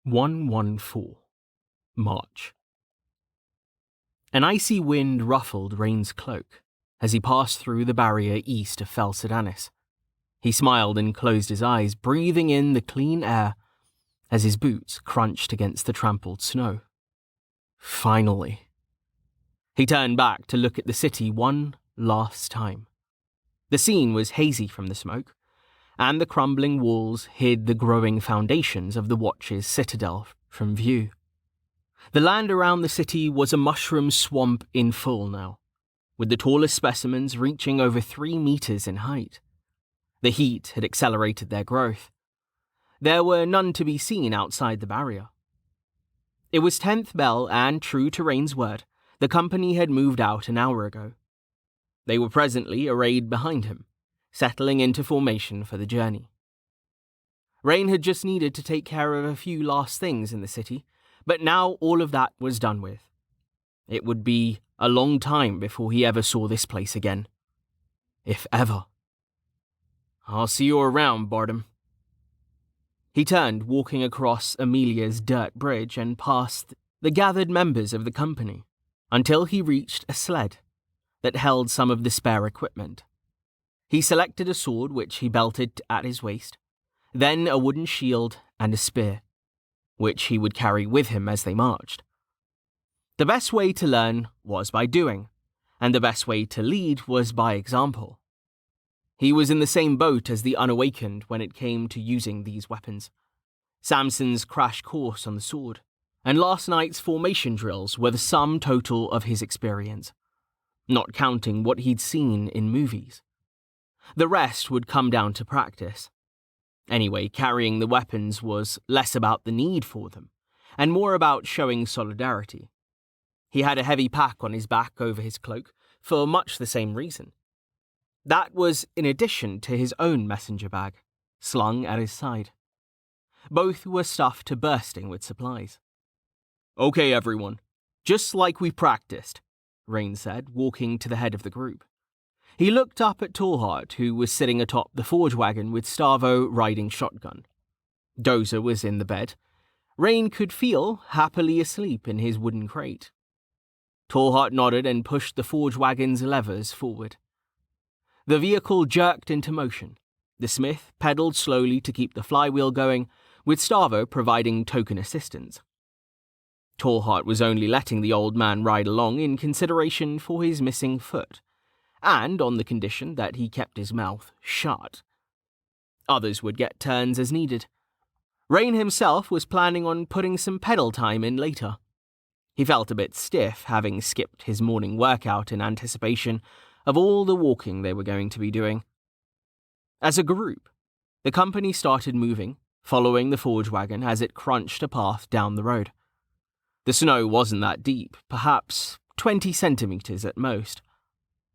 114. March. An icy wind ruffled Rain's cloak as he passed through the barrier east of Fel Sedanis. He smiled and closed his eyes, breathing in the clean air as his boots crunched against the trampled snow. Finally. He turned back to look at the city one last time. The scene was hazy from the smoke, and the crumbling walls hid the growing foundations of the Watch's citadel from view. The land around the city was a mushroom swamp in full now, with the tallest specimens reaching over 3 meters in height. The heat had accelerated their growth. There were none to be seen outside the barrier. It was 10th bell, and true to Rain's word, the company had moved out an hour ago. They were presently arrayed behind him, settling into formation for the journey. Rain had just needed to take care of a few last things in the city, but now all of that was done with. It would be a long time before he ever saw this place again. If ever. "I'll see you around, Bartum." He turned, walking across Amelia's dirt bridge and past the gathered members of the company, until he reached a sled that held some of the spare equipment. He selected a sword which he belted at his waist, then a wooden shield and a spear, which he would carry with him as they marched. The best way to learn was by doing, and the best way to lead was by example. He was in the same boat as the unawakened when it came to using these weapons. Samson's crash course on the sword, and last night's formation drills were the sum total of his experience, not counting what he'd seen in movies. The rest would come down to practice. Anyway, carrying the weapons was less about the need for them, and more about showing solidarity. He had a heavy pack on his back over his cloak, for much the same reason. That was in addition to his own messenger bag, slung at his side. Both were stuffed to bursting with supplies. "Okay, everyone, just like we practiced," Rain said, walking to the head of the group. He looked up at Tallheart, who was sitting atop the forge wagon with Starvo riding shotgun. Dozer was in the bed. Rain could feel happily asleep in his wooden crate. Tallheart nodded and pushed the forge wagon's levers forward. The vehicle jerked into motion. The smith pedaled slowly to keep the flywheel going, with Starvo providing token assistance. Tallheart was only letting the old man ride along in consideration for his missing foot, and on the condition that he kept his mouth shut. Others would get turns as needed. Rain himself was planning on putting some pedal time in later. He felt a bit stiff, having skipped his morning workout in anticipation of all the walking they were going to be doing. As a group, the company started moving, following the forge wagon as it crunched a path down the road. The snow wasn't that deep, perhaps 20 centimeters at most,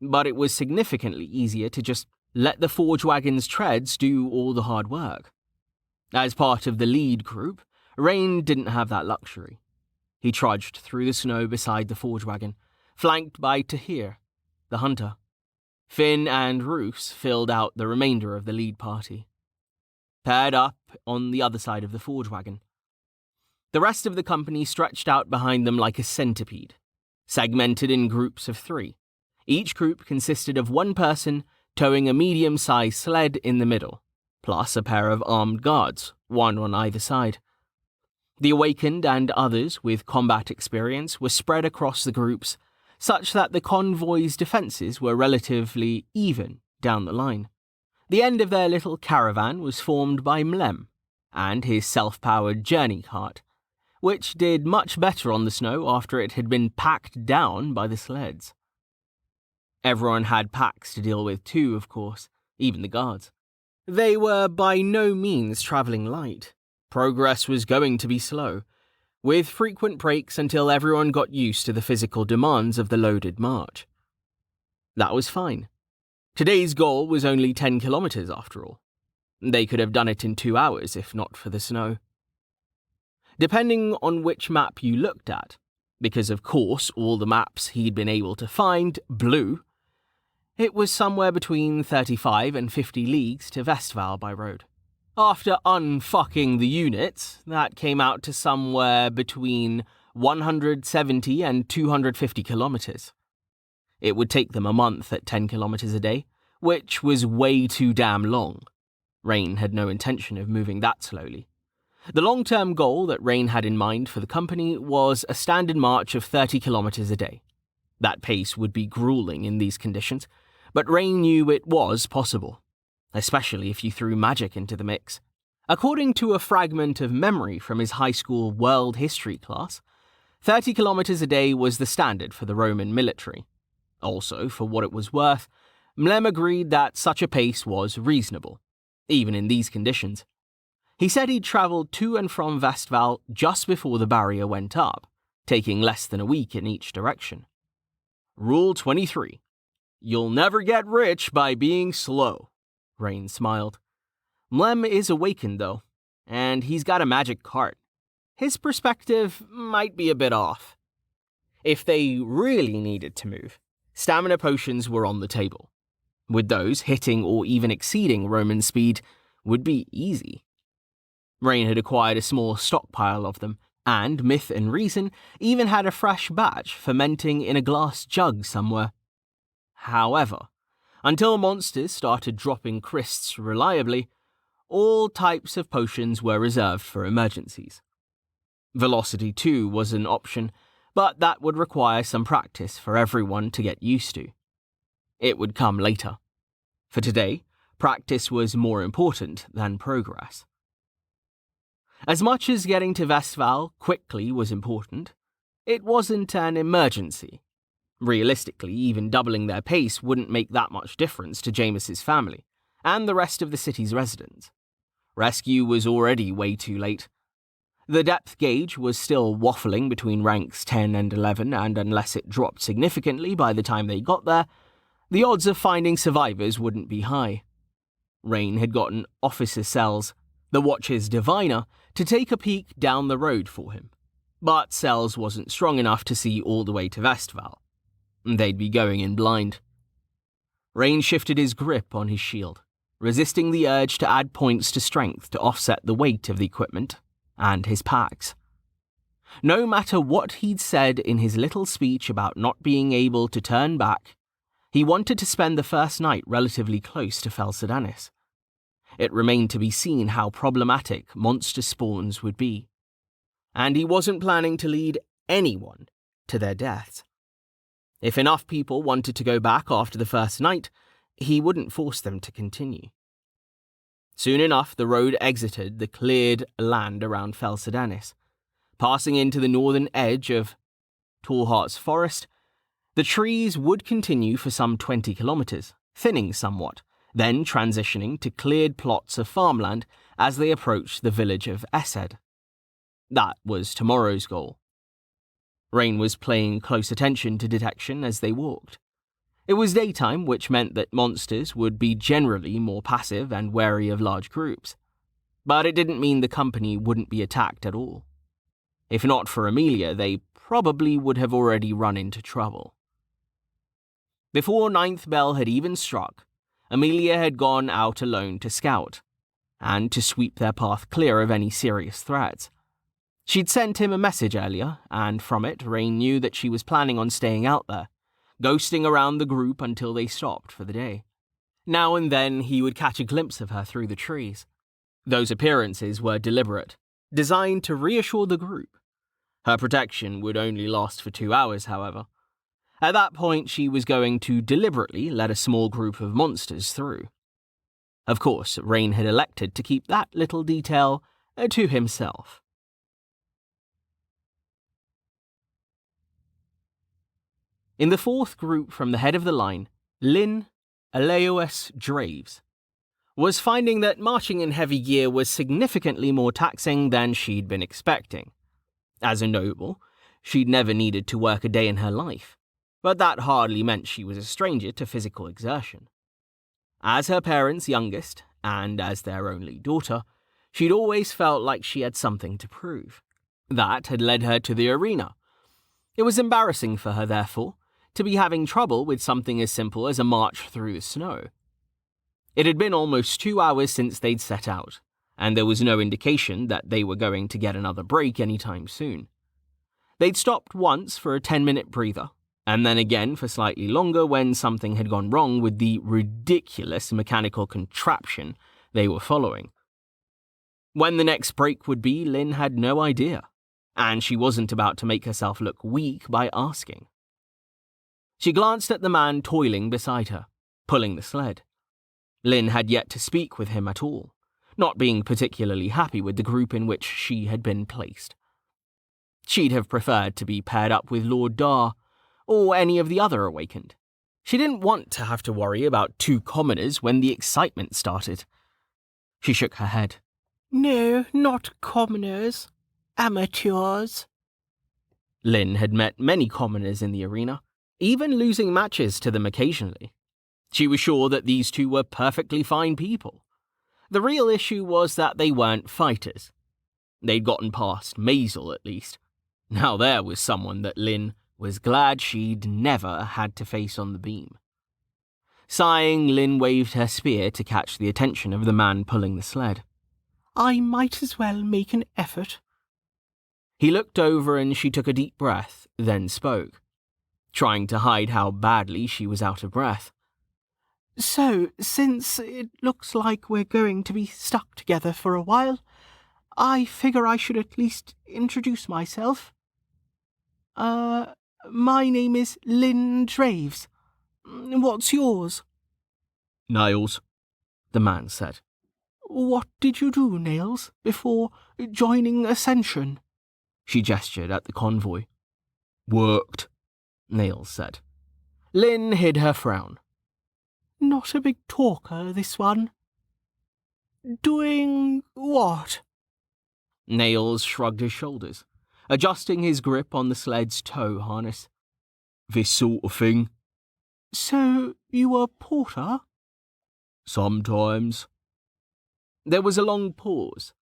but it was significantly easier to just let the forge wagon's treads do all the hard work. As part of the lead group, Rain didn't have that luxury. He trudged through the snow beside the forge wagon, flanked by Tahir, the hunter. Finn and Roos filled out the remainder of the lead party, paired up on the other side of the forge wagon. The rest of the company stretched out behind them like a centipede, segmented in groups of 3. Each group consisted of one person towing a medium-sized sled in the middle, plus a pair of armed guards, one on either side. The awakened and others with combat experience were spread across the groups, such that the convoy's defences were relatively even down the line. The end of their little caravan was formed by Mlem and his self-powered journey cart, which did much better on the snow after it had been packed down by the sleds. Everyone had packs to deal with too, of course, even the guards. They were by no means travelling light. Progress was going to be slow, with frequent breaks until everyone got used to the physical demands of the loaded march. That was fine. Today's goal was only 10 kilometers after all. They could have done it in 2 hours if not for the snow. Depending on which map you looked at, because of course all the maps he'd been able to find blew, it was somewhere between 35 and 50 leagues to Westval by road. After unfucking the units, that came out to somewhere between 170 and 250 kilometers. It would take them a month at 10 kilometers a day, which was way too damn long. Rain had no intention of moving that slowly. The long-term goal that Rain had in mind for the company was a standard march of 30 kilometers a day. That pace would be grueling in these conditions, but Rain knew it was possible, especially if you threw magic into the mix. According to a fragment of memory from his high school world history class, 30 kilometers a day was the standard for the Roman military. Also, for what it was worth, Mlem agreed that such a pace was reasonable, even in these conditions. He said he'd travelled to and from Vestval just before the barrier went up, taking less than a week in each direction. Rule 23. You'll never get rich by being slow, Rain smiled. Mlem is awakened, though, and he's got a magic cart. His perspective might be a bit off. If they really needed to move, stamina potions were on the table. With those, hitting or even exceeding Roman speed would be easy. Rain had acquired a small stockpile of them, and Myth and Reason even had a fresh batch fermenting in a glass jug somewhere. However, until monsters started dropping crysts reliably, all types of potions were reserved for emergencies. Velocity too was an option, but that would require some practice for everyone to get used to. It would come later. For today, practice was more important than progress. As much as getting to Vestval quickly was important, it wasn't an emergency. Realistically, even doubling their pace wouldn't make that much difference to James's family and the rest of the city's residents. Rescue was already way too late. The depth gauge was still waffling between ranks 10 and 11, and unless it dropped significantly by the time they got there, the odds of finding survivors wouldn't be high. Rain had gotten officer Sells, the Watch's diviner, to take a peek down the road for him, but Sells wasn't strong enough to see all the way to Vestval. They'd be going in blind. Rain shifted his grip on his shield, resisting the urge to add points to strength to offset the weight of the equipment and his packs. No matter what he'd said in his little speech about not being able to turn back, he wanted to spend the first night relatively close to Felsidanis. It remained to be seen how problematic monster spawns would be, and he wasn't planning to lead anyone to their deaths. If enough people wanted to go back after the first night, he wouldn't force them to continue. Soon enough, the road exited the cleared land around Felsidanis. Passing into the northern edge of Tallheart's forest, the trees would continue for some 20 kilometers, thinning somewhat, then transitioning to cleared plots of farmland as they approached the village of Essed. That was tomorrow's goal. Rain was paying close attention to detection as they walked. It was daytime, which meant that monsters would be generally more passive and wary of large groups. But it didn't mean the company wouldn't be attacked at all. If not for Amelia, they probably would have already run into trouble. Before ninth bell had even struck, Amelia had gone out alone to scout, and to sweep their path clear of any serious threats. She'd sent him a message earlier, and from it, Rain knew that she was planning on staying out there, ghosting around the group until they stopped for the day. Now and then he would catch a glimpse of her through the trees. Those appearances were deliberate, designed to reassure the group. Her protection would only last for 2 hours, however. At that point, she was going to deliberately let a small group of monsters through. Of course, Rain had elected to keep that little detail to himself. In the fourth group from the head of the line, Lynn Aleois Draves was finding that marching in heavy gear was significantly more taxing than she'd been expecting. As a noble, she'd never needed to work a day in her life, but that hardly meant she was a stranger to physical exertion. As her parents' youngest, and as their only daughter, she'd always felt like she had something to prove. That had led her to the arena. It was embarrassing for her, therefore, to be having trouble with something as simple as a march through the snow. It had been almost 2 hours since they'd set out, and there was no indication that they were going to get another break anytime soon. They'd stopped once for a 10-minute breather, and then again for slightly longer when something had gone wrong with the ridiculous mechanical contraption they were following. When the next break would be, Lynn had no idea, and she wasn't about to make herself look weak by asking. She glanced at the man toiling beside her, pulling the sled. Lynn had yet to speak with him at all, not being particularly happy with the group in which she had been placed. She'd have preferred to be paired up with Lord Dar, or any of the other awakened. She didn't want to have to worry about two commoners when the excitement started. She shook her head. No, not commoners. Amateurs. Lynn had met many commoners in the arena, even losing matches to them occasionally. She was sure that these two were perfectly fine people. The real issue was that they weren't fighters. They'd gotten past Maisel, at least. Now there was someone that Lynn was glad she'd never had to face on the beam. Sighing, Lynn waved her spear to catch the attention of the man pulling the sled. I might as well make an effort. He looked over and she took a deep breath, then spoke, trying to hide how badly she was out of breath. So, since it looks like we're going to be stuck together for a while, I figure I should at least introduce myself. My name is Lynn Draves. What's yours? Nails, the man said. What did you do, Nails, before joining Ascension? She gestured at the convoy. Worked, Nails said. Lynn hid her frown. Not a big talker, this one. Doing what? Nails shrugged his shoulders, adjusting his grip on the sled's tow harness. This sort of thing. So, you were porter? Sometimes. There was a long pause.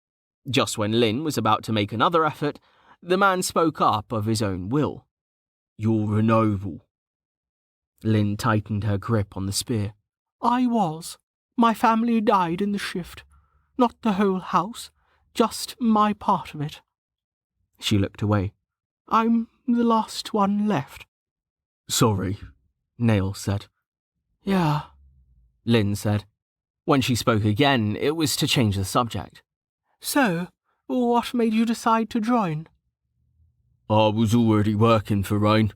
Just when Lynn was about to make another effort, the man spoke up of his own will. You're a noble. Lynn tightened her grip on the spear. I was. My family died in the shift. Not the whole house, just my part of it. She looked away. I'm the last one left. Sorry, Nail said. Yeah, Lynn said. When she spoke again, it was to change the subject. So, what made you decide to join? I was already working for Rain.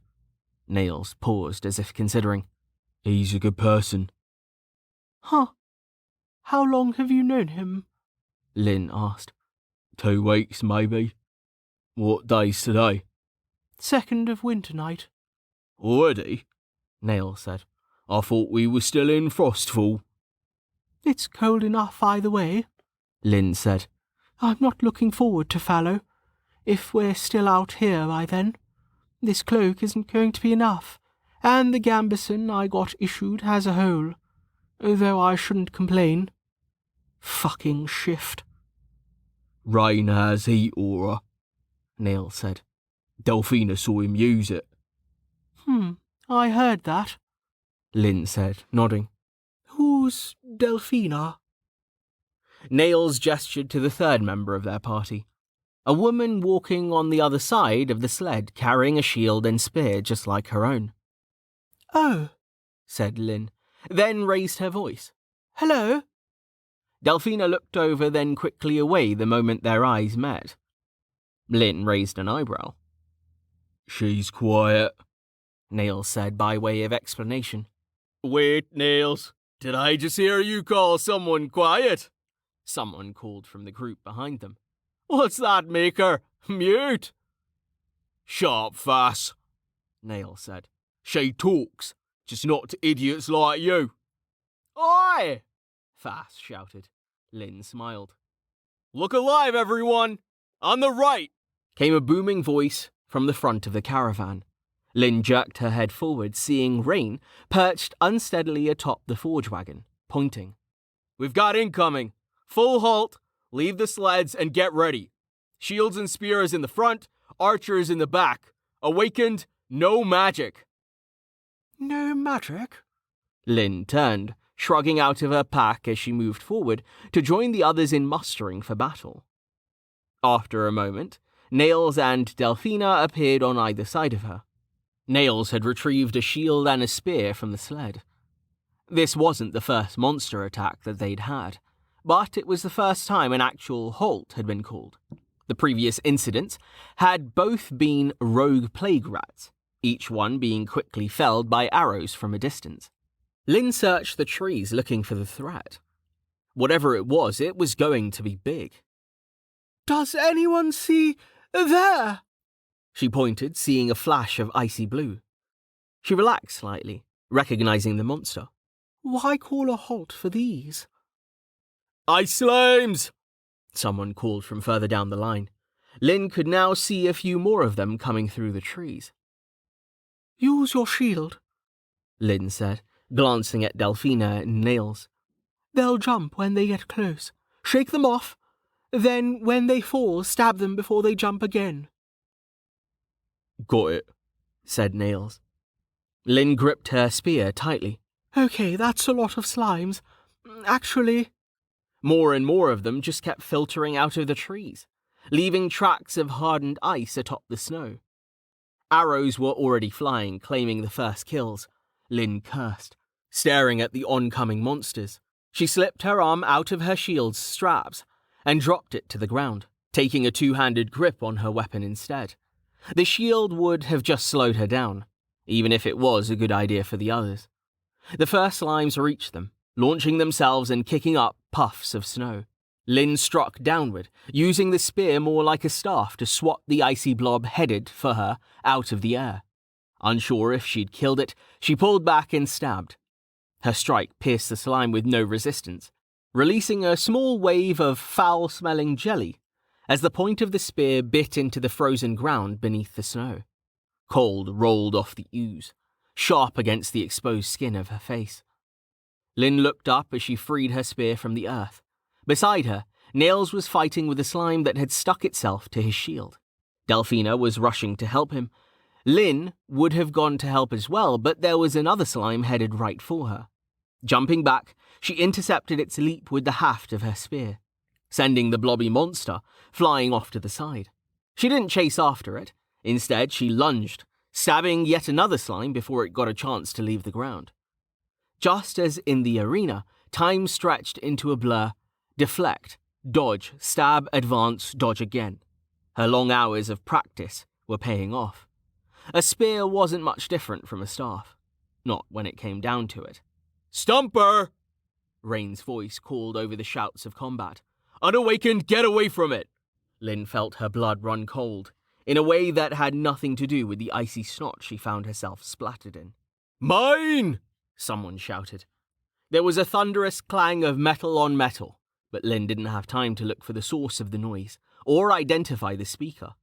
Nails paused as if considering. He's a good person. Huh. How long have you known him? Lynn asked. 2 weeks, maybe. What day's today? 2nd of winter night. Already? Nail said. I thought we were still in Frostfall. It's cold enough either way, Lynn said. I'm not looking forward to Fallow. If we're still out here by then. This cloak isn't going to be enough, and the gambeson I got issued has a hole, though I shouldn't complain. Fucking shift. Rain has heat aura, Nail said. Delphina saw him use it. I heard that, Lynn said, nodding. Who's Delphina? Nails gestured to the third member of their party, a woman walking on the other side of the sled carrying a shield and spear just like her own. Oh, said Lynn, then raised her voice. Hello? Delphina looked over, then quickly away the moment their eyes met. Lynn raised an eyebrow. She's quiet, Nails said by way of explanation. Wait, Nails, did I just hear you call someone quiet? Someone called from the group behind them. What's that, Maker? Mute! Sharp Fass, Nail said. She talks, just not to idiots like you. Oi! Fass shouted. Lynn smiled. Look alive, everyone! On the right! Came a booming voice from the front of the caravan. Lynn jerked her head forward, seeing Rain perched unsteadily atop the forge wagon, pointing. We've got incoming. Full halt, leave the sleds and get ready. Shields and spears in the front, archers in the back. Awakened, no magic. No magic? Lynn turned, shrugging out of her pack as she moved forward to join the others in mustering for battle. After a moment, Nails and Delphina appeared on either side of her. Nails had retrieved a shield and a spear from the sled. This wasn't the first monster attack that they'd had, but it was the first time an actual halt had been called. The previous incidents had both been rogue plague rats, each one being quickly felled by arrows from a distance. Lynn searched the trees looking for the threat. Whatever it was going to be big. "Does anyone see there?" She pointed, seeing a flash of icy blue. She relaxed slightly, recognizing the monster. "Why call a halt for these?" "Ice slimes!" someone called from further down the line. Lynn could now see a few more of them coming through the trees. "Use your shield," Lynn said, glancing at Delphina and Nails. "They'll jump when they get close. Shake them off. Then, when they fall, stab them before they jump again." "Got it," said Nails. Lynn gripped her spear tightly. "Okay, that's a lot of slimes. Actually..." More and more of them just kept filtering out of the trees, leaving tracks of hardened ice atop the snow. Arrows were already flying, claiming the first kills. Lynn cursed, staring at the oncoming monsters. She slipped her arm out of her shield's straps and dropped it to the ground, taking a two-handed grip on her weapon instead. The shield would have just slowed her down, even if it was a good idea for the others. The first slimes reached them, launching themselves and kicking up puffs of snow. Lynn struck downward, using the spear more like a staff to swat the icy blob headed for her out of the air. Unsure if she'd killed it, she pulled back and stabbed. Her strike pierced the slime with no resistance, releasing a small wave of foul-smelling jelly as the point of the spear bit into the frozen ground beneath the snow. Cold rolled off the ooze, sharp against the exposed skin of her face. Lynn looked up as she freed her spear from the earth. Beside her, Nails was fighting with a slime that had stuck itself to his shield. Delphina was rushing to help him. Lynn would have gone to help as well, but there was another slime headed right for her. Jumping back, she intercepted its leap with the haft of her spear, sending the blobby monster flying off to the side. She didn't chase after it. Instead, she lunged, stabbing yet another slime before it got a chance to leave the ground. Just as in the arena, time stretched into a blur. Deflect, dodge, stab, advance, dodge again. Her long hours of practice were paying off. A spear wasn't much different from a staff. Not when it came down to it. "Stumper!" Rain's voice called over the shouts of combat. "Unawakened, get away from it!" Lynn felt her blood run cold, in a way that had nothing to do with the icy snot she found herself splattered in. "Mine!" someone shouted. There was a thunderous clang of metal on metal, but Lynn didn't have time to look for the source of the noise or identify the speaker.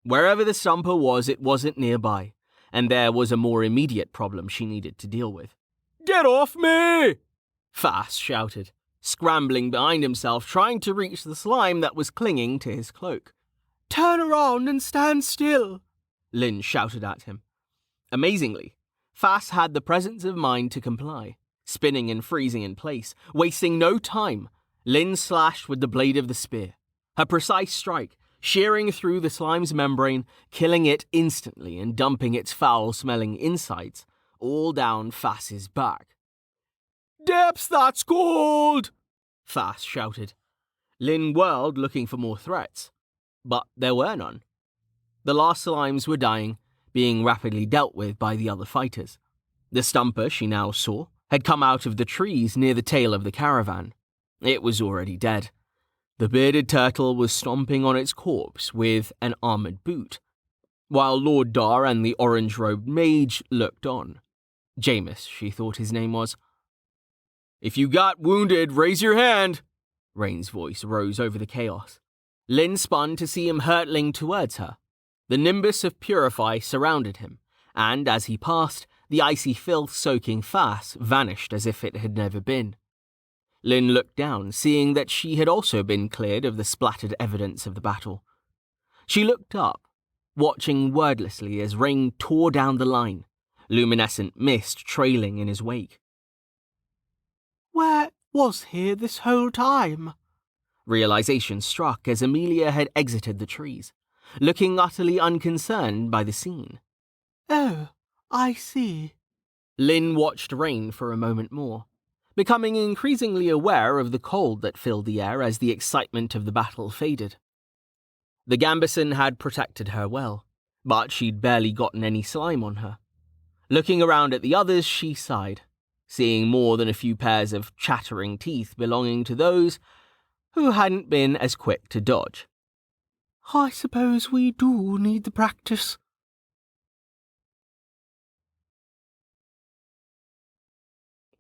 Wherever the stumper was, it wasn't nearby, and there was a more immediate problem she needed to deal with. "Get off me!" Fass shouted, scrambling behind himself, trying to reach the slime that was clinging to his cloak. "Turn around and stand still," Lynn shouted at him. Amazingly, Fass had the presence of mind to comply. Spinning and freezing in place, wasting no time, Lynn slashed with the blade of the spear. Her precise strike, shearing through the slime's membrane, killing it instantly and dumping its foul-smelling insides all down Fass's back. "Depths, that's gold!" Fass shouted. Lynn whirled, looking for more threats, but there were none. The last slimes were dying, being rapidly dealt with by the other fighters. The stumper, she now saw, had come out of the trees near the tail of the caravan. It was already dead. The bearded turtle was stomping on its corpse with an armored boot, while Lord Dar and the orange-robed mage looked on. Jameis, she thought his name was. "If you got wounded, raise your hand!" Rain's voice rose over the chaos. Lynn spun to see him hurtling towards her. The nimbus of Purify surrounded him, and as he passed, the icy filth-soaking Fass vanished as if it had never been. Lynn looked down, seeing that she had also been cleared of the splattered evidence of the battle. She looked up, watching wordlessly as Rain tore down the line, luminescent mist trailing in his wake. Where was he this whole time? Realization struck as Amelia had exited the trees, looking utterly unconcerned by the scene. Oh, I see. Lynn watched Rain for a moment more, becoming increasingly aware of the cold that filled the air as the excitement of the battle faded. The Gambeson had protected her well, but she'd barely gotten any slime on her. Looking around at the others, she sighed, seeing more than a few pairs of chattering teeth belonging to those who hadn't been as quick to dodge. I suppose we do need the practice.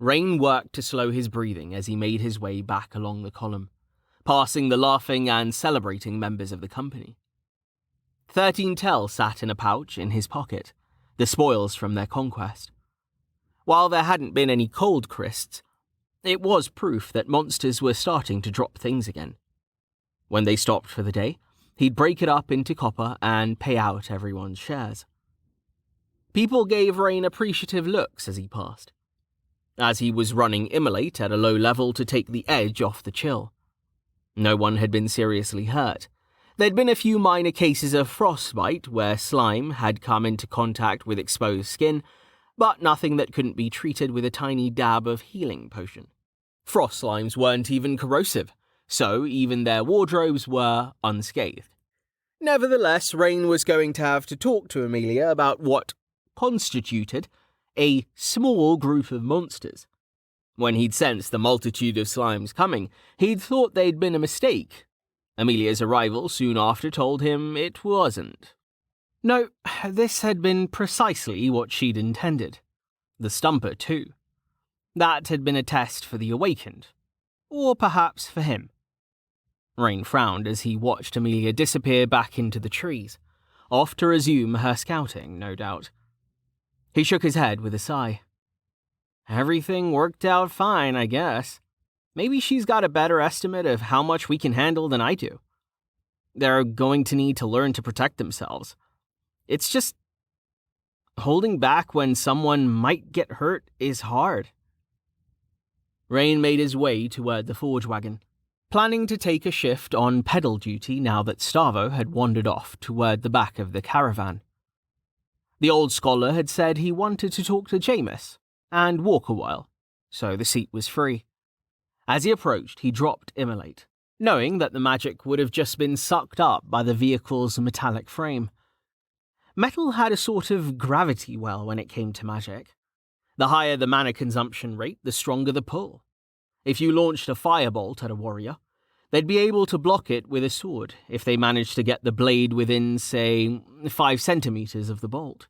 Rain worked to slow his breathing as he made his way back along the column, passing the laughing and celebrating members of the company. 13 Tell sat in a pouch in his pocket, the spoils from their conquest. While there hadn't been any cold crysts, it was proof that monsters were starting to drop things again. When they stopped for the day, he'd break it up into copper and pay out everyone's shares. People gave Rain appreciative looks as he passed, as he was running Immolate at a low level to take the edge off the chill. No one had been seriously hurt. There'd been a few minor cases of frostbite where slime had come into contact with exposed skin, but nothing that couldn't be treated with a tiny dab of healing potion. Frost slimes weren't even corrosive, so even their wardrobes were unscathed. Nevertheless, Rain was going to have to talk to Amelia about what constituted a small group of monsters. When he'd sensed the multitude of slimes coming, he'd thought they'd been a mistake. Amelia's arrival soon after told him it wasn't. No, this had been precisely what she'd intended. The Stumper, too. That had been a test for the Awakened. Or perhaps for him. Rain frowned as he watched Amelia disappear back into the trees, off to resume her scouting, no doubt. He shook his head with a sigh. Everything worked out fine, I guess. Maybe she's got a better estimate of how much we can handle than I do. They're going to need to learn to protect themselves. It's just holding back when someone might get hurt is hard. Rain made his way toward the forge wagon, planning to take a shift on pedal duty now that Stavo had wandered off toward the back of the caravan. The old scholar had said he wanted to talk to Jameis and walk a while, so the seat was free. As he approached, he dropped Immolate, knowing that the magic would have just been sucked up by the vehicle's metallic frame. Metal had a sort of gravity well when it came to magic. The higher the mana consumption rate, the stronger the pull. If you launched a firebolt at a warrior, they'd be able to block it with a sword if they managed to get the blade within, say, 5 centimeters of the bolt.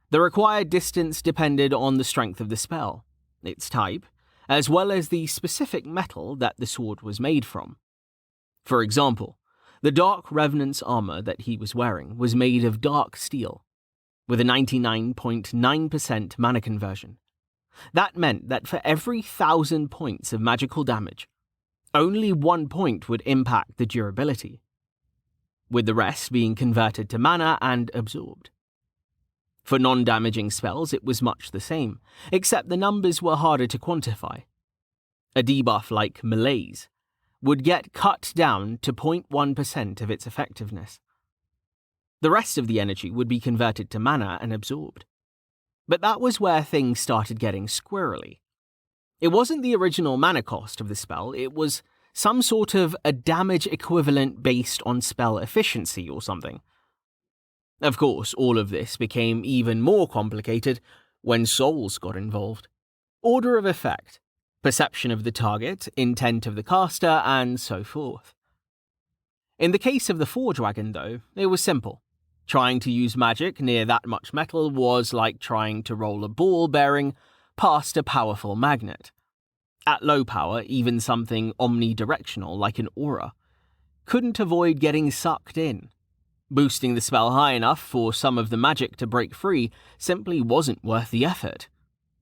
The required distance depended on the strength of the spell, its type, as well as the specific metal that the sword was made from. For example, the Dark Revenant's armor that he was wearing was made of dark steel, with a 99.9% mana conversion. That meant that for every 1,000 points of magical damage, only 1 point would impact the durability, with the rest being converted to mana and absorbed. For non-damaging spells, it was much the same, except the numbers were harder to quantify. A debuff like Malaise would get cut down to 0.1% of its effectiveness. The rest of the energy would be converted to mana and absorbed. But that was where things started getting squirrely. It wasn't the original mana cost of the spell, it was some sort of a damage equivalent based on spell efficiency or something. Of course, all of this became even more complicated when souls got involved. Order of effect, perception of the target, intent of the caster, and so forth. In the case of the Forge Wagon, though, it was simple. Trying to use magic near that much metal was like trying to roll a ball bearing past a powerful magnet. At low power, even something omnidirectional like an aura couldn't avoid getting sucked in. Boosting the spell high enough for some of the magic to break free simply wasn't worth the effort,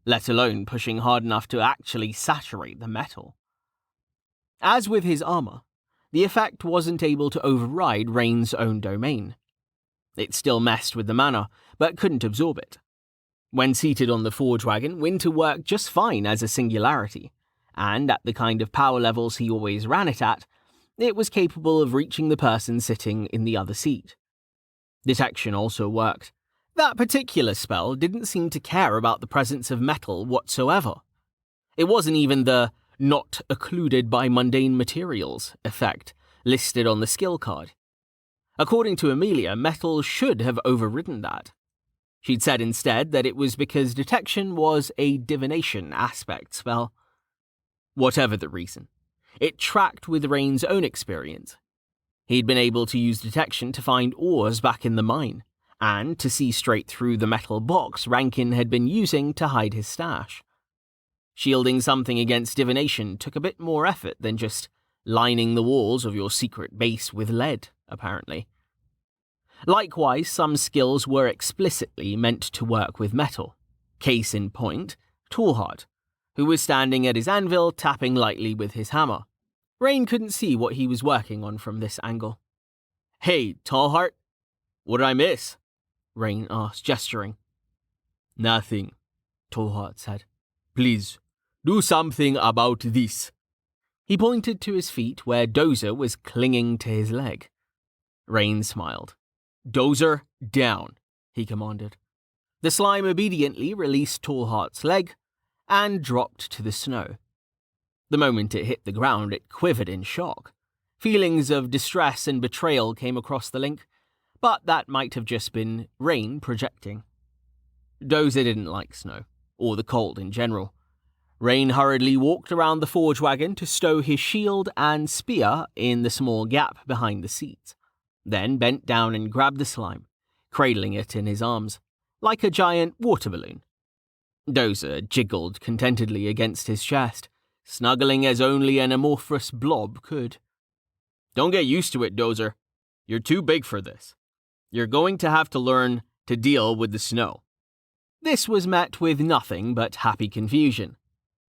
let alone pushing hard enough to actually saturate the metal. As with his armor, the effect wasn't able to override Rain's own domain. It still messed with the mana, but couldn't absorb it. When seated on the forge wagon, Winter worked just fine as a singularity, and at the kind of power levels he always ran it at, it was capable of reaching the person sitting in the other seat. Detection also worked. That particular spell didn't seem to care about the presence of metal whatsoever. It wasn't even the "not occluded by mundane materials" effect listed on the skill card. According to Amelia, metal should have overridden that. She'd said instead that it was because detection was a divination aspect spell. Whatever the reason, it tracked with Rain's own experience. He'd been able to use detection to find ores back in the mine, and to see straight through the metal box Rankin had been using to hide his stash. Shielding something against divination took a bit more effort than just lining the walls of your secret base with lead, apparently. Likewise, some skills were explicitly meant to work with metal. Case in point, Tallheart, who was standing at his anvil tapping lightly with his hammer. Rain couldn't see what he was working on from this angle. "Hey, Tallheart, what did I miss?" Rain asked, gesturing. "Nothing," Tallheart said. "Please, do something about this." He pointed to his feet where Dozer was clinging to his leg. Rain smiled. "Dozer, down," he commanded. The slime obediently released Tallheart's leg and dropped to the snow. The moment it hit the ground, it quivered in shock. Feelings of distress and betrayal came across the link, but that might have just been Rain projecting. Dozer didn't like snow, or the cold in general. Rain hurriedly walked around the forge wagon to stow his shield and spear in the small gap behind the seats, then bent down and grabbed the slime, cradling it in his arms, like a giant water balloon. Dozer jiggled contentedly against his chest, snuggling as only an amorphous blob could. "Don't get used to it, Dozer. You're too big for this. You're going to have to learn to deal with the snow." This was met with nothing but happy confusion.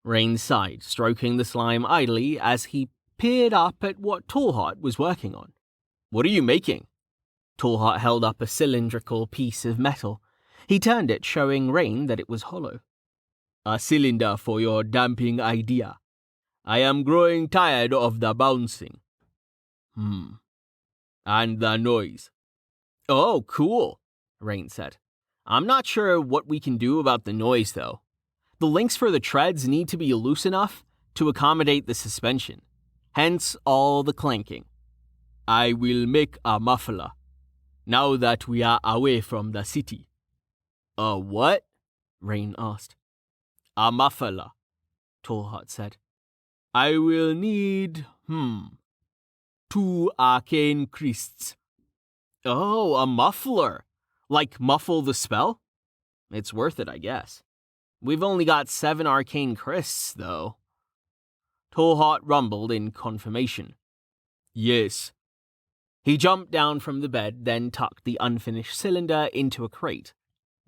Rain sighed, stroking the slime idly as he peered up at what Tallheart was working on. "What are you making?" Tallheart held up a cylindrical piece of metal. He turned it, showing Rain that it was hollow. "A cylinder for your damping idea. I am growing tired of the bouncing. And the noise." "Oh, cool," Rain said. "I'm not sure what we can do about the noise, though. The links for the treads need to be loose enough to accommodate the suspension, hence all the clanking. I will make a muffler, now that we are away from the city." "A what?" Rain asked. "A muffler," Tallheart said. "I will need, 2 arcane crysts." "Oh, a muffler. Like muffle the spell? It's worth it, I guess. We've only got 7 arcane crysts, though." Tallheart rumbled in confirmation. "Yes." He jumped down from the bed, then tucked the unfinished cylinder into a crate,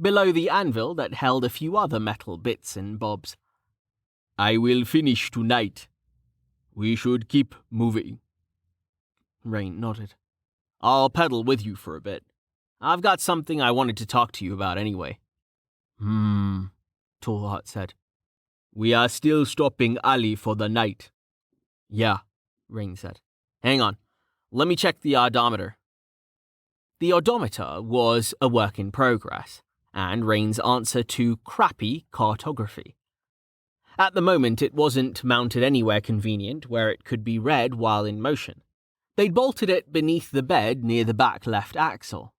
below the anvil that held a few other metal bits and bobs. "I will finish tonight. We should keep moving." Rain nodded. "I'll pedal with you for a bit. I've got something I wanted to talk to you about anyway." Tallheart said. "We are still stopping Ali for the night." "Yeah," Rain said. "Hang on. Let me check the odometer." The odometer was a work in progress, and Rain's answer to crappy cartography. At the moment, it wasn't mounted anywhere convenient where it could be read while in motion. They'd bolted it beneath the bed near the back left axle.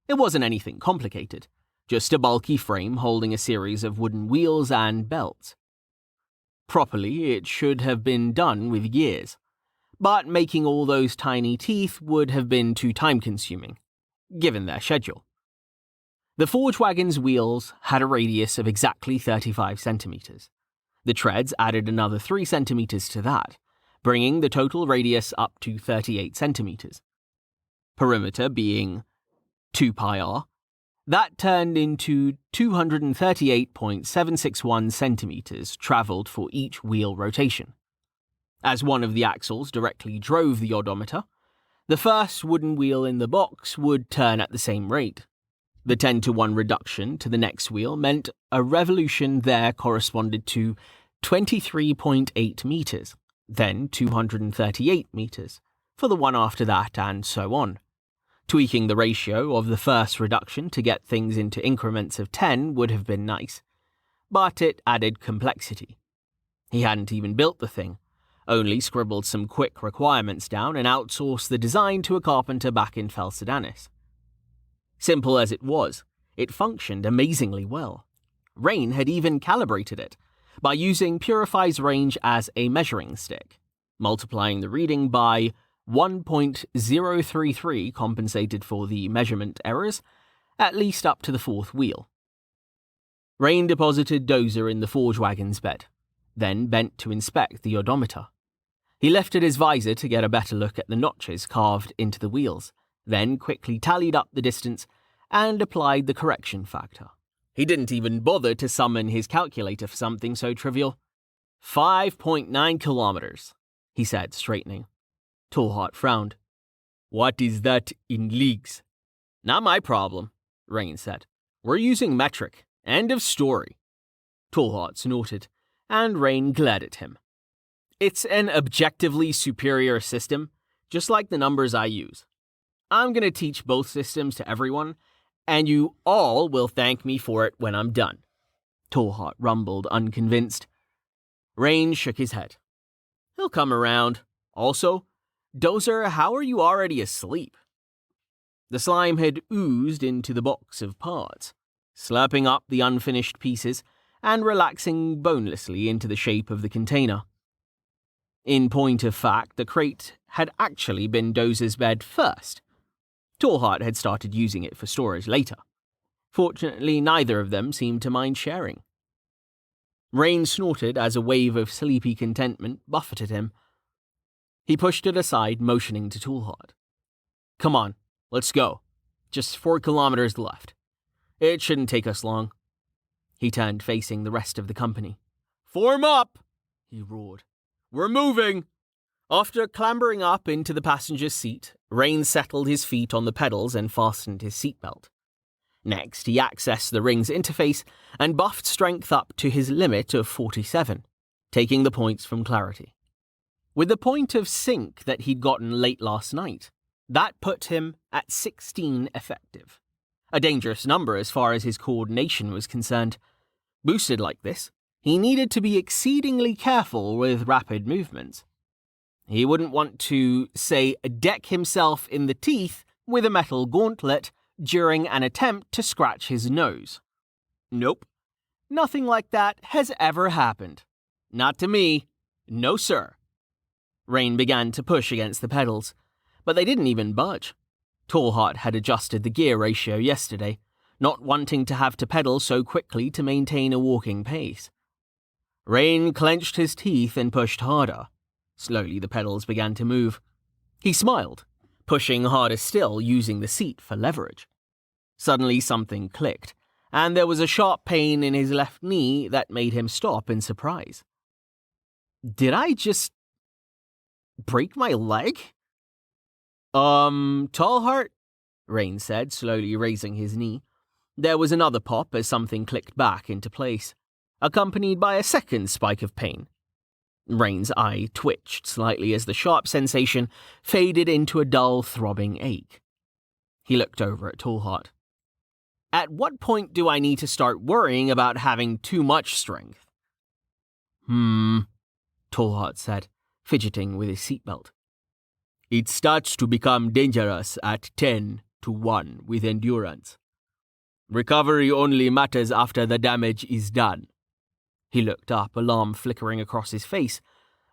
It wasn't anything complicated, just a bulky frame holding a series of wooden wheels and belts. Properly, it should have been done with gears, but making all those tiny teeth would have been too time-consuming, given their schedule. The forge wagon's wheels had a radius of exactly 35 centimeters. The treads added another 3 centimeters to that, bringing the total radius up to 38 centimeters. Perimeter being 2 pi r, that turned into 238.761 centimeters traveled for each wheel rotation. As one of the axles directly drove the odometer, the first wooden wheel in the box would turn at the same rate. The 10-to-1 reduction to the next wheel meant a revolution there corresponded to 23.8 meters, then 238 meters, for the one after that, and so on. Tweaking the ratio of the first reduction to get things into increments of 10 would have been nice, but it added complexity. He hadn't even built the thing, only scribbled some quick requirements down and outsourced the design to a carpenter back in Felsidanis. Simple as it was, it functioned amazingly well. Rain had even calibrated it by using Purify's range as a measuring stick, multiplying the reading by 1.033 compensated for the measurement errors, at least up to the fourth wheel. Rain deposited Dozer in the forge wagon's bed, then bent to inspect the odometer. He lifted his visor to get a better look at the notches carved into the wheels, then quickly tallied up the distance and applied the correction factor. He didn't even bother to summon his calculator for something so trivial. 5.9 kilometers, he said, straightening. Tallheart frowned. What is that in leagues? Not my problem, Rain said. We're using metric. End of story. Tallheart snorted, and Rain glared at him. It's an objectively superior system, just like the numbers I use. I'm going to teach both systems to everyone, and you all will thank me for it when I'm done. Tallheart rumbled, unconvinced. Rain shook his head. He'll come around. Also, Dozer, how are you already asleep? The slime had oozed into the box of parts, slurping up the unfinished pieces and relaxing bonelessly into the shape of the container. In point of fact, the crate had actually been Dozer's bed first. Tallheart had started using it for storage later. Fortunately, neither of them seemed to mind sharing. Rain snorted as a wave of sleepy contentment buffeted him. He pushed it aside, motioning to Tallheart. Come on, let's go. Just 4 kilometers left. It shouldn't take us long. He turned facing the rest of the company. Form up, he roared. We're moving. After clambering up into the passenger's seat, Rain settled his feet on the pedals and fastened his seatbelt. Next, he accessed the ring's interface and buffed strength up to his limit of 47, taking the points from clarity. With the point of sync that he'd gotten late last night, that put him at 16 effective. A dangerous number as far as his coordination was concerned. Boosted like this, he needed to be exceedingly careful with rapid movements. He wouldn't want to, say, deck himself in the teeth with a metal gauntlet during an attempt to scratch his nose. Nope. Nothing like that has ever happened. Not to me. No, sir. Rain began to push against the pedals, but they didn't even budge. Tallheart had adjusted the gear ratio yesterday, not wanting to have to pedal so quickly to maintain a walking pace. Rain clenched his teeth and pushed harder. Slowly the pedals began to move. He smiled, pushing harder still, using the seat for leverage. Suddenly something clicked, and there was a sharp pain in his left knee that made him stop in surprise. Did I just break my leg? Tallheart? Rain said, slowly raising his knee. There was another pop as something clicked back into place, accompanied by a second spike of pain. Rain's eye twitched slightly as the sharp sensation faded into a dull, throbbing ache. He looked over at Tallheart. At what point do I need to start worrying about having too much strength? Tallheart said, fidgeting with his seatbelt. It starts to become dangerous at 10-1 with endurance. Recovery only matters after the damage is done. He looked up, alarm flickering across his face,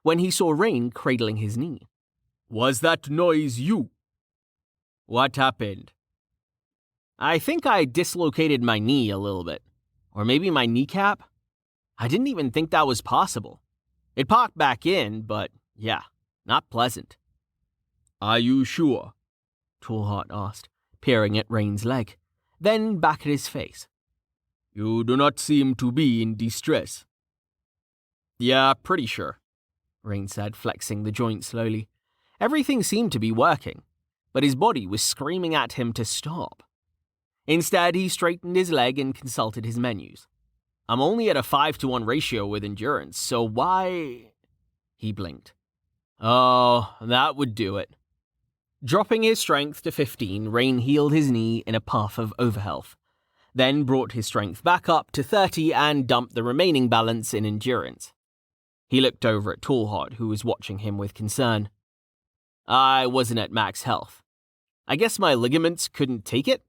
when he saw Rain cradling his knee. Was that noise you? What happened? I think I dislocated my knee a little bit. Or maybe my kneecap? I didn't even think that was possible. It popped back in, but yeah, not pleasant. Are you sure? Tallheart asked, peering at Rain's leg, then back at his face. You do not seem to be in distress. Yeah, pretty sure, Rain said, flexing the joint slowly. Everything seemed to be working, but his body was screaming at him to stop. Instead, he straightened his leg and consulted his menus. I'm only at a 5-to-1 ratio with endurance, so why... He blinked. Oh, that would do it. Dropping his strength to 15, Rain healed his knee in a puff of overhealth, then brought his strength back up to 30 and dumped the remaining balance in endurance. He looked over at Tallhot, who was watching him with concern. I wasn't at max health. I guess my ligaments couldn't take it?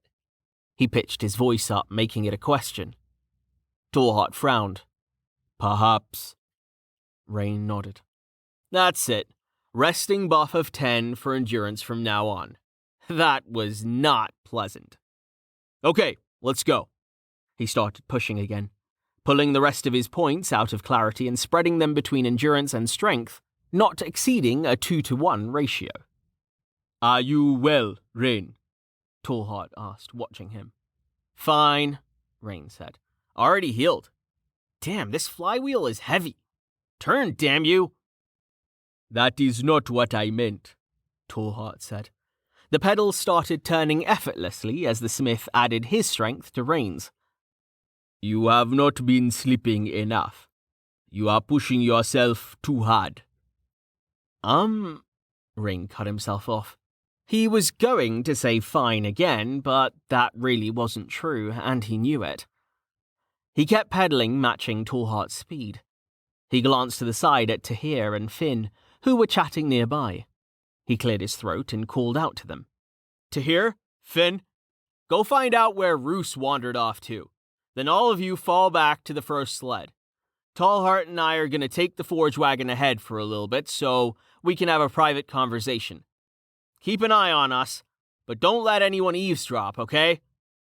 He pitched his voice up, making it a question. Tallhot frowned. Perhaps. Rain nodded. That's it. Resting buff of 10 for endurance from now on. That was not pleasant. Okay, let's go. He started pushing again, pulling the rest of his points out of clarity and spreading them between endurance and strength, not exceeding a 2-to-1 ratio. Are you well, Rain? Tallhot asked, watching him. Fine, Rain said. Already healed. Damn, this flywheel is heavy. Turn, damn you! That is not what I meant, Tallhot said. The pedals started turning effortlessly as the smith added his strength to Rain's. You have not been sleeping enough. You are pushing yourself too hard. Rain cut himself off. He was going to say fine again, but that really wasn't true, and he knew it. He kept pedaling, matching Tallhot's speed. He glanced to the side at Tahir and Finn, who were chatting nearby. He cleared his throat and called out to them. Tahir, Finn, go find out where Roos wandered off to. Then all of you fall back to the first sled. Tallheart and I are going to take the forge wagon ahead for a little bit so we can have a private conversation. Keep an eye on us, but don't let anyone eavesdrop, okay?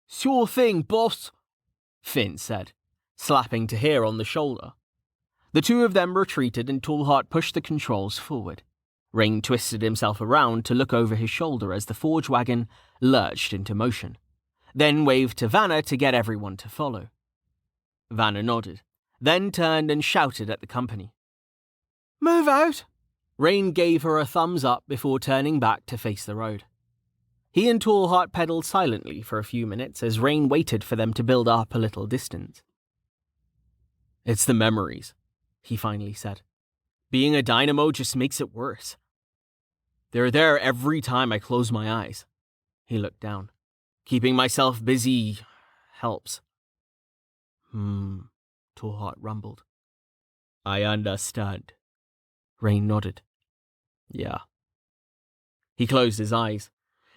Sure thing, boss, Finn said, slapping Tahir on the shoulder. The two of them retreated and Tallheart pushed the controls forward. Rain twisted himself around to look over his shoulder as the forge wagon lurched into motion, then waved to Vanna to get everyone to follow. Vanna nodded, then turned and shouted at the company. Move out! Rain gave her a thumbs up before turning back to face the road. He and Tallheart pedaled silently for a few minutes as Rain waited for them to build up a little distance. It's the memories, he finally said. Being a dynamo just makes it worse. They're there every time I close my eyes. He looked down. Keeping myself busy helps. Tallheart rumbled. I understand. Rain nodded. Yeah. He closed his eyes.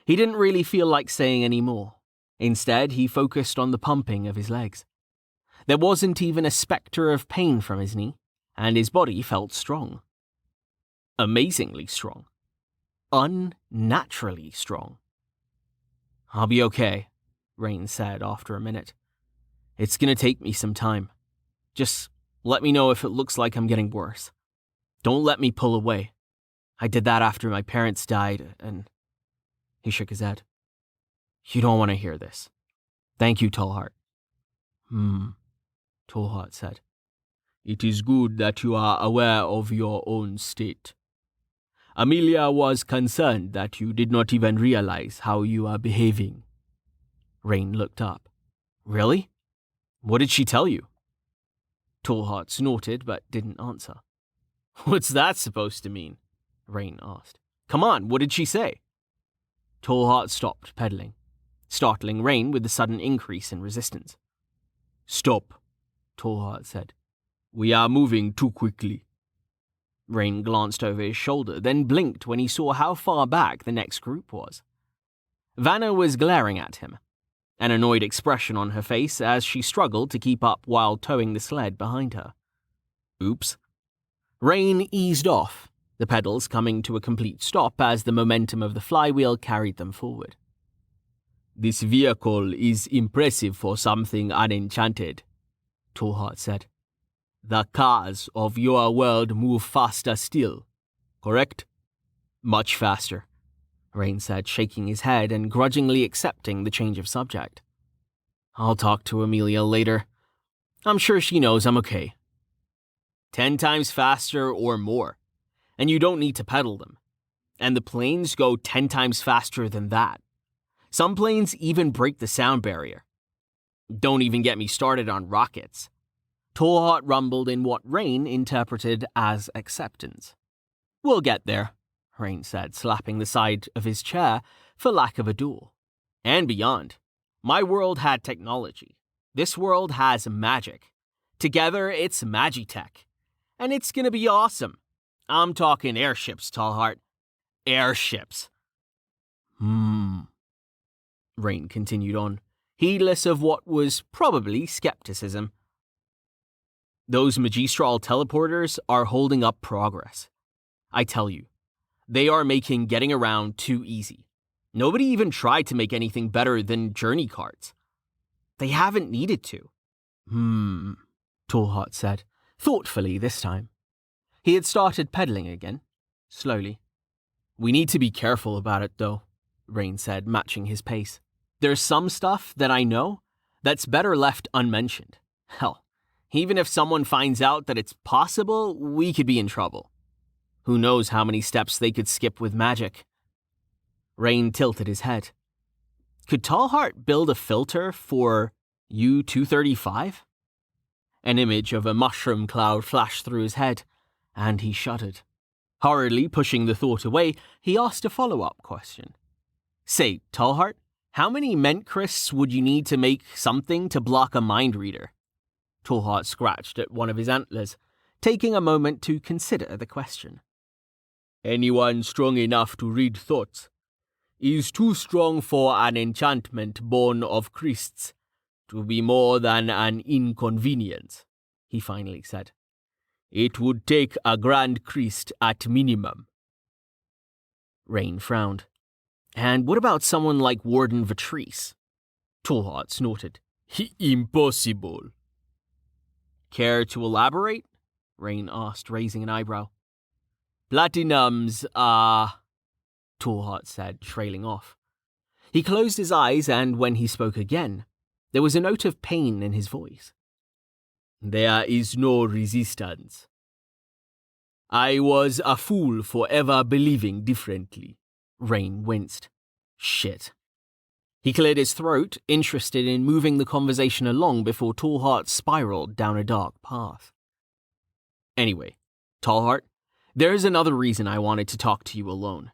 He didn't really feel like saying any more. Instead, he focused on the pumping of his legs. There wasn't even a spectre of pain from his knee, and his body felt strong. Amazingly strong. Unnaturally strong. I'll be okay, Rain said after a minute. It's gonna take me some time. Just let me know if it looks like I'm getting worse. Don't let me pull away. I did that after my parents died, and... He shook his head. You don't want to hear this. Thank you, Tallheart. Tallheart said. It is good that you are aware of your own state. Amelia was concerned that you did not even realize how you are behaving. Rain looked up. Really? What did she tell you? Tallheart snorted but didn't answer. What's that supposed to mean? Rain asked. Come on, what did she say? Tallheart stopped pedaling, startling Rain with the sudden increase in resistance. Stop, Tallheart said. We are moving too quickly. Rain glanced over his shoulder, then blinked when he saw how far back the next group was. Vanna was glaring at him, an annoyed expression on her face as she struggled to keep up while towing the sled behind her. Oops. Rain eased off, the pedals coming to a complete stop as the momentum of the flywheel carried them forward. This vehicle is impressive for something unenchanted, Tallheart said. The cars of your world move faster still, correct? Much faster, Rain said, shaking his head and grudgingly accepting the change of subject. I'll talk to Amelia later. I'm sure she knows I'm okay. 10 times faster or more, and you don't need to pedal them. And the planes go 10 times faster than that. Some planes even break the sound barrier. Don't even get me started on rockets. Tallheart rumbled in what Rain interpreted as acceptance. "We'll get there," Rain said, slapping the side of his chair for lack of a duel. "And beyond. My world had technology. This world has magic. Together, it's Magitech. And it's gonna be awesome. I'm talking airships, Tallheart. Airships." Rain continued on, heedless of what was probably skepticism. "Those magistral teleporters are holding up progress. I tell you, they are making getting around too easy. Nobody even tried to make anything better than journey carts. They haven't needed to." Tallheart said, thoughtfully this time. He had started pedaling again, slowly. "We need to be careful about it, though," Rain said, matching his pace. "There's some stuff that I know that's better left unmentioned. Hell, even if someone finds out that it's possible, we could be in trouble. Who knows how many steps they could skip with magic." Rain tilted his head. Could Tallheart build a filter for U-235? An image of a mushroom cloud flashed through his head, and he shuddered. Hurriedly pushing the thought away, he asked a follow-up question. "Say, Tallheart, how many Mentcrists would you need to make something to block a mind reader?" Tallheart scratched at one of his antlers, taking a moment to consider the question. "Anyone strong enough to read thoughts is too strong for an enchantment born of Christs to be more than an inconvenience," he finally said. "It would take a Grand Christ at minimum." Rain frowned. "And what about someone like Warden Vatrice?" Tallheart snorted. "Impossible." "Care to elaborate?" Rain asked, raising an eyebrow. "Platinums are..." Tallheart said, trailing off. He closed his eyes, and when he spoke again, there was a note of pain in his voice. "There is no resistance. I was a fool for ever believing differently." Rain winced. Shit. He cleared his throat, interested in moving the conversation along before Tallheart spiraled down a dark path. "Anyway, Tallheart, there is another reason I wanted to talk to you alone.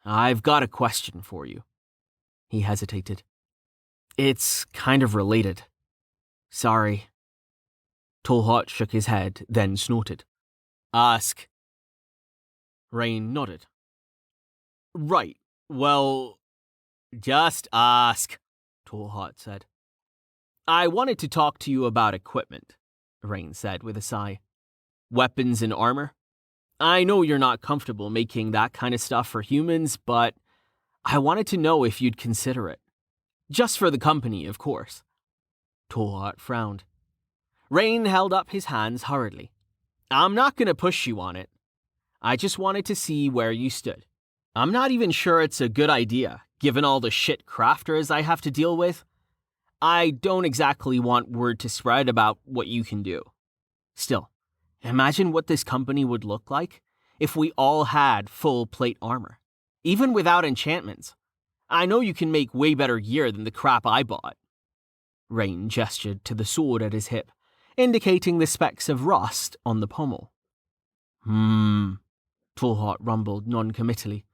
I've got a question for you." He hesitated. "It's kind of related. Sorry." Tallheart shook his head, then snorted. "Ask." Rain nodded. "Right, well, just ask," Tallheart said. "I wanted to talk to you about equipment," Rain said with a sigh. "Weapons and armor. I know you're not comfortable making that kind of stuff for humans, but I wanted to know if you'd consider it. Just for the company, of course." Tallheart frowned. Rain held up his hands hurriedly. "I'm not going to push you on it. I just wanted to see where you stood. I'm not even sure it's a good idea, given all the shit crafters I have to deal with. I don't exactly want word to spread about what you can do. Still, imagine what this company would look like if we all had full plate armor, even without enchantments. I know you can make way better gear than the crap I bought." Rain gestured to the sword at his hip, indicating the specks of rust on the pommel. Tallheart rumbled non-committally.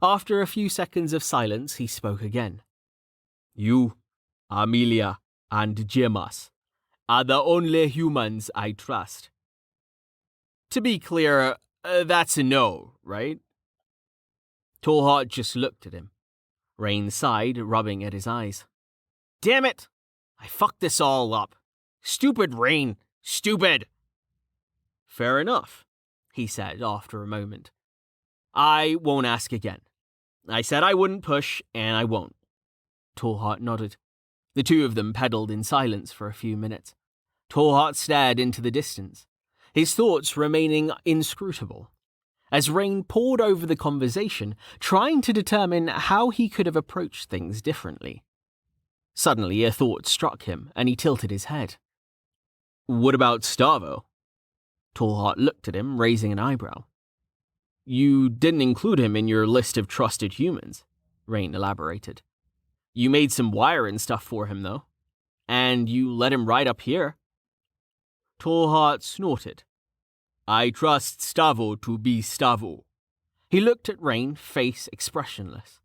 After a few seconds of silence, he spoke again. "You, Amelia, and Gemas are the only humans I trust." "To be clear, that's a no, right?" Tallheart just looked at him. Rain sighed, rubbing at his eyes. "Damn it! I fucked this all up. Stupid Rain. Stupid." "Fair enough," he said after a moment. "I won't ask again. I said I wouldn't push, and I won't." Tallheart nodded. The two of them pedaled in silence for a few minutes. Tallheart stared into the distance, his thoughts remaining inscrutable, as Rain pored over the conversation, trying to determine how he could have approached things differently. Suddenly a thought struck him, and he tilted his head. "What about Stavo?" Tallheart looked at him, raising an eyebrow. "You didn't include him in your list of trusted humans," Rain elaborated. "You made some wire and stuff for him, though. And you let him ride up here." Tallheart snorted. I trust Stavo to be Stavo. He looked at Rain, face expressionless.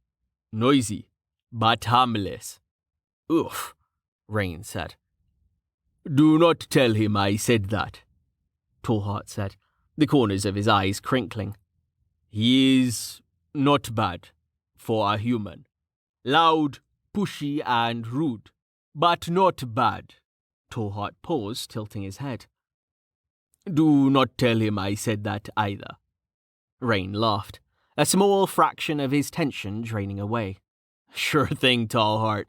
Noisy, but harmless. Oof, Rain said. Do not tell him I said that, Tallheart said, the corners of his eyes crinkling. He is not bad for a human. Loud, pushy, and rude, but not bad. Tallheart paused, tilting his head. Do not tell him I said that either. Rain laughed, a small fraction of his tension draining away. Sure thing, Tallheart.